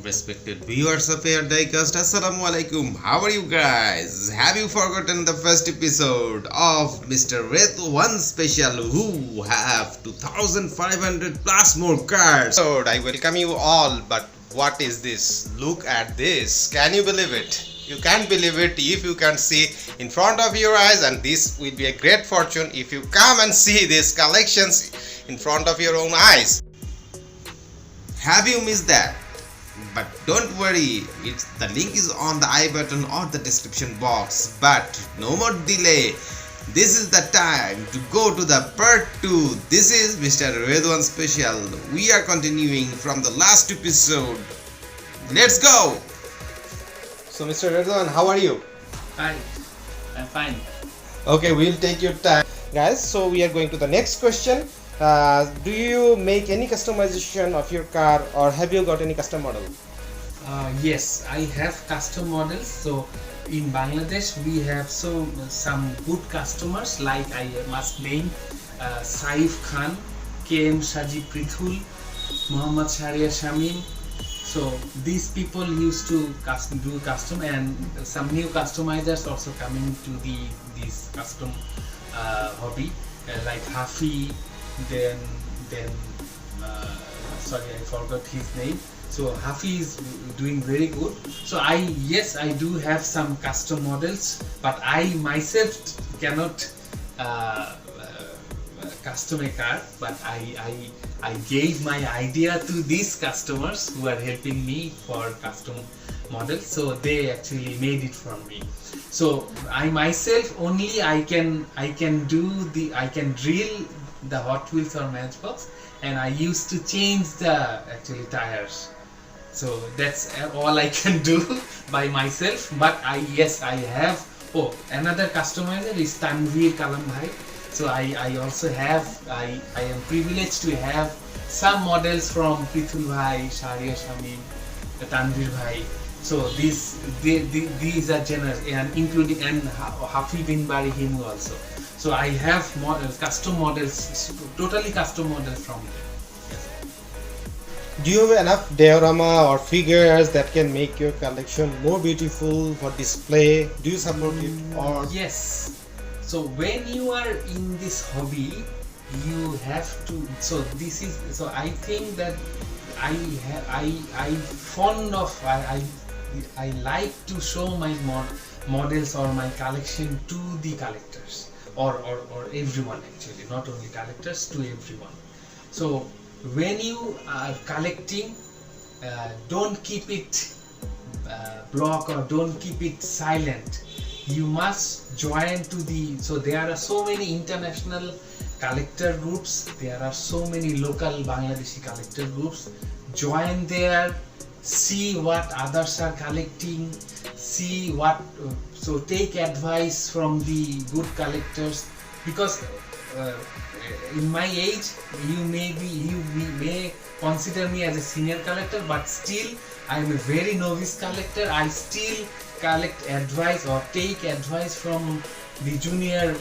Respected viewers of AR Diecast, Assalamu alaikum. How are you guys? Have you forgotten the first episode of Mr. Red One Special who have 2500 plus more cars? So I welcome you all, but what is this? Look at this. Can you believe it? You can't believe it if you can see in front of your eyes, and this will be a great fortune if you come and see these collections in front of your own eyes. Have you missed that? But don't worry, the link is on the I button or the description box. But no more delay. This is the time to go to the part 2. This is Mr. Redwan Special. We are continuing from the last episode. Let's go! So Mr. Redwan, how are you? Hi, I'm fine. Okay, we'll take your time. Guys, so we are going to the next question. Do you make any customization of your car, or have you got any custom model? Yes, I have custom models. So in Bangladesh, we have some good customers. Like I must name Saif Khan, KM Sajib Prithul, Muhammad Sharia Shamim. So these people used to do custom, and some new customizers also coming to this custom hobby, like Hafi. Then sorry, I forgot his name. So Hafi is doing very good. So I do have some custom models, but I myself cannot custom a car. But I gave my idea to these customers who are helping me for custom models. So they actually made it for me. So I myself only I can drill the Hot Wheels or Matchbox, and I used to change the actually tires. So that's all I can do by myself. But I have another customizer is Tanveer Kalam Bhai. So I also have I am privileged to have some models from Prithul Bhai, Sharia Shamim, Tanveer Bhai. So these are generous, and including and Hafi bin Bari Himu also. So I have custom models, totally custom models from them. Yes. Do you have enough diorama or figures that can make your collection more beautiful for display? Do you support it, or? Yes. So when you are in this hobby, you have to. So this is. So I think that I like to show my models or my collection to the collectors. Or everyone, actually, not only collectors, to everyone. So when you are collecting, don't keep it block, or don't keep it silent. You must join to so there are so many international collector groups, there are so many local Bangladeshi collector groups. Join there, see what others are collecting, see what so take advice from the good collectors, because in my age you may consider me as a senior collector, but still I am a very novice collector. I still collect advice or take advice from the junior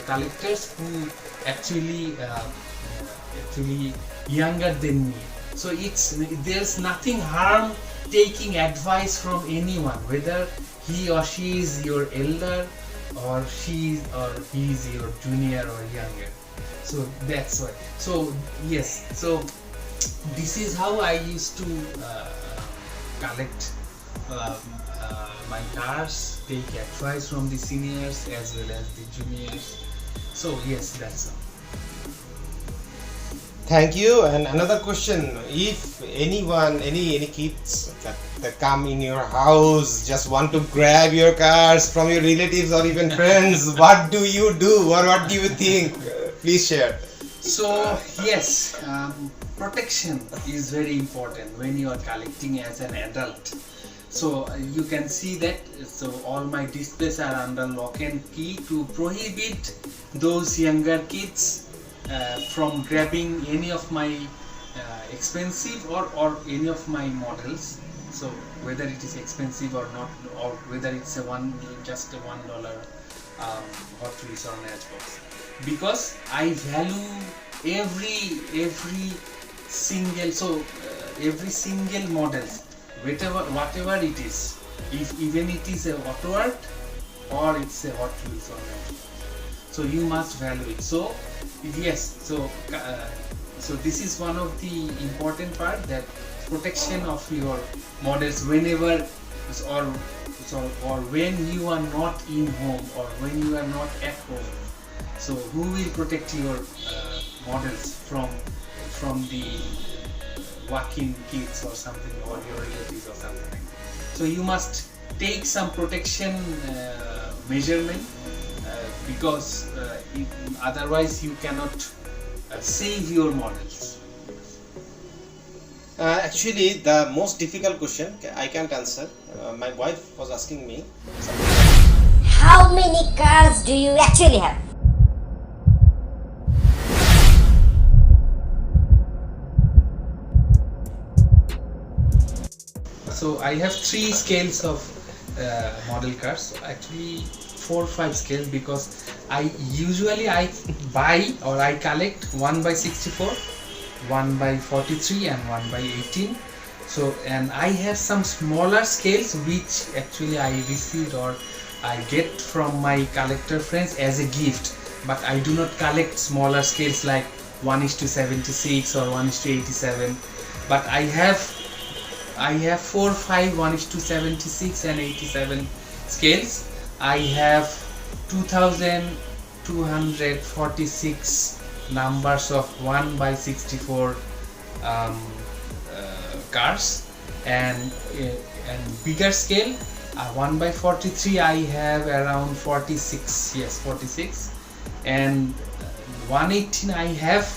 collectors who actually younger than me. So there's nothing harm taking advice from anyone, whether he or she is your elder, or he is your junior or younger. So that's why. So yes, so this is how I used to collect my cars, take advice from the seniors as well as the juniors. So yes, that's all. Thank you. And another question: if anyone, any kids that come in your house just want to grab your cars from your relatives or even friends, what do you do, or what do you think? Please share. So yes, protection is very important when you are collecting as an adult. So you can see that. So all my displays are under lock and key to prohibit those younger kids from grabbing any of my expensive or any of my models. So whether it is expensive or not, or whether it's just a $1 Hot Wheels or Matchbox, because I value every single, so every single models, whatever it is, if even it is a auto art or it's a Hot Wheels or not, so you must value it. So yes, so this is one of the important part, that protection of your models whenever or when you are not in home or when you are not at home. So who will protect your models from the walking kids or something, or your relatives or something like that? So you must take some protection measurement, because otherwise you cannot save your models. Actually, the most difficult question I can't answer. My wife was asking me. How many cars do you actually have? So I have 3 scales of model cars. So actually 4 or 5 scales, because I usually buy or I collect 1/64, 1/43 and 1/18. So, and I have some smaller scales which actually I received or I get from my collector friends as a gift, but I do not collect smaller scales like 1:76 or 1:87, but I have 4, 5, 1:76 and 87 scales. I have 2246 numbers of 1/64 cars, and bigger scale 1/43 I have around 46, yes 46, and 118 I have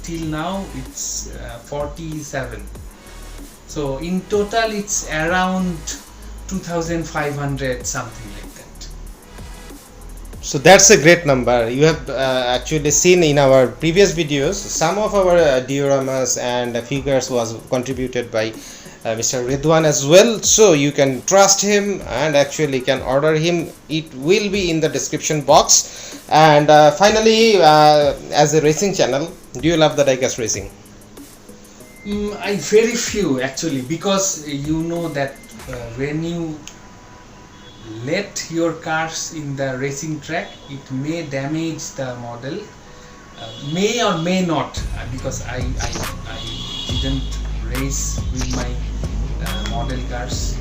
till now it's 47. So in total it's around 2500 something like that. So that's a great number. You have actually seen in our previous videos some of our dioramas and figures was contributed by Mr. Ridwan as well, so you can trust him and actually can order him. It will be in the description box. And finally, as a racing channel, do you love the diecast racing? I very few actually, because you know that when you let your cars in the racing track, it may damage the model, may or may not, because I didn't race with my model cars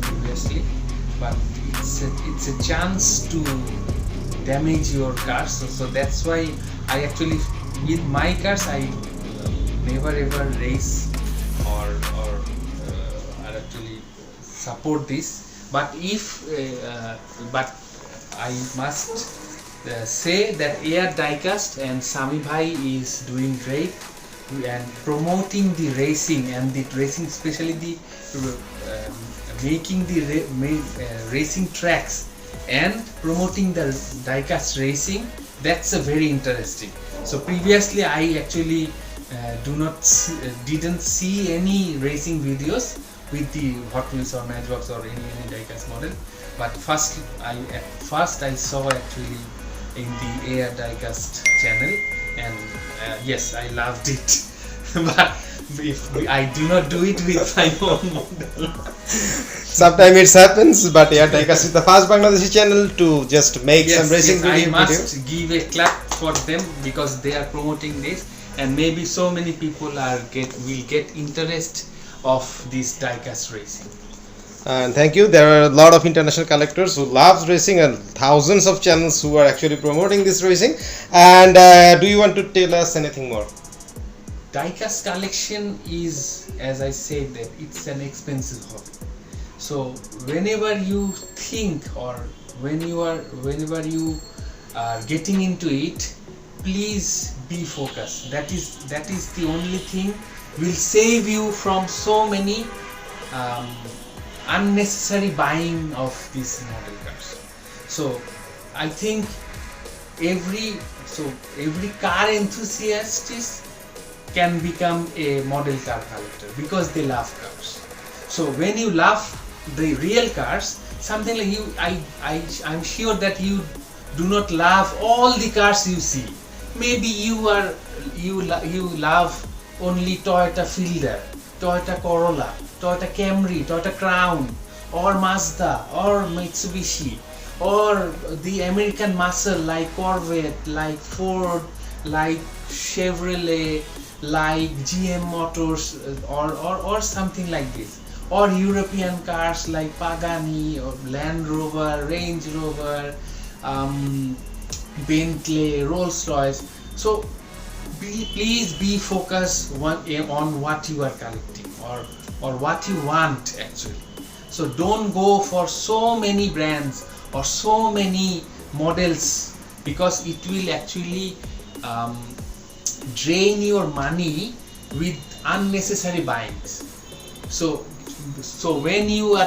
previously, but it's a chance to damage your cars. So that's why I actually, with my cars, I never ever race or actually support this. But but I must say that AR Diecast and Sami Bhai is doing great and promoting the racing, and the racing, especially the making the racing tracks and promoting the diecast racing. That's a very interesting. So previously I actually didn't see any racing videos with the Hot Wheels or Matchbox or any diecast model, but first I saw actually in the AR Diecast channel, and yes, I loved it. But if I do not do it with my own model. Sometimes it happens, but AR Diecast is the first Bangladeshi channel to just make some racing video. I must give a clap for them, because they are promoting this, and maybe so many people will get interest of this diecast racing. And thank you. There are a lot of international collectors who love racing, and thousands of channels who are actually promoting this racing. And do you want to tell us anything more? Diecast collection is, as I said, that it's an expensive hobby. So whenever you think, or whenever you are getting into it, please be focused. That is the only thing will save you from so many unnecessary buying of these model cars. So I think every car enthusiast can become a model car collector, because they love cars. So when you love the real cars, something like I'm sure that you do not love all the cars you see. Maybe you love only Toyota Fielder, Toyota Corolla, Toyota Camry, Toyota Crown, or Mazda, or Mitsubishi, or the American muscle like Corvette, like Ford, like Chevrolet, like GM Motors, or something like this, or European cars like Pagani or Land Rover, Range Rover, Bentley, Rolls Royce. So please be focused on what you are collecting, or what you want actually. So don't go for so many brands or so many models, because it will actually drain your money with unnecessary buyings. So when you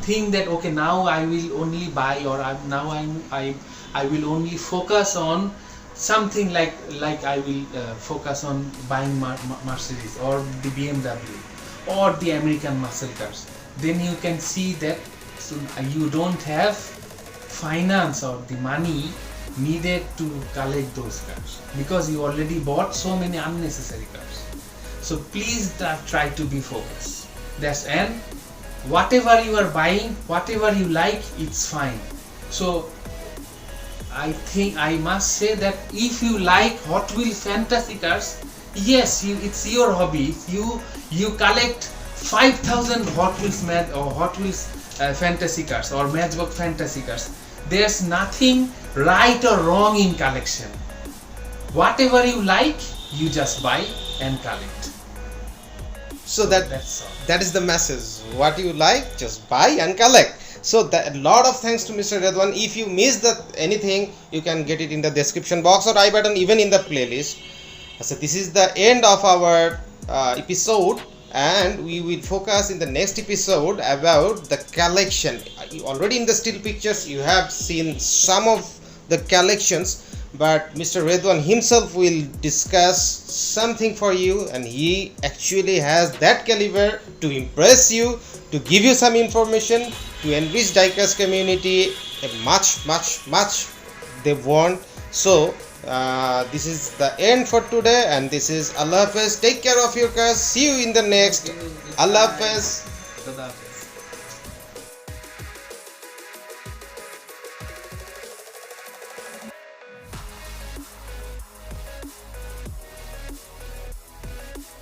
think that, okay, now I will only buy, or I will only focus on something like I will focus on buying Mercedes or the BMW or the American muscle cars, then you can see that you don't have finance or the money needed to collect those cars, because you already bought so many unnecessary cars. So please try to be focused. And whatever you are buying, whatever you like, it's fine. So I think I must say that if you like Hot Wheels fantasy cars, yes, it's your hobby. You collect 5,000 Hot Wheels fantasy cars or Matchbox fantasy cars. There's nothing right or wrong in collection. Whatever you like, you just buy and collect. So that's all. that is the message. What you like, just buy and collect. So that, a lot of thanks to Mr. Redwan. If you missed anything, you can get it in the description box or I button, even in the playlist. So this is the end of our episode, and we will focus in the next episode about the collection. Already in the still pictures you have seen some of the collections, but Mr. Redwan himself will discuss something for you, and he actually has that caliber to impress you, to give you some information, to enrich diecast community much they want. So this is the end for today, and this is Allah Hafiz. Take care of your cars. See you in the next. Allah Hafiz.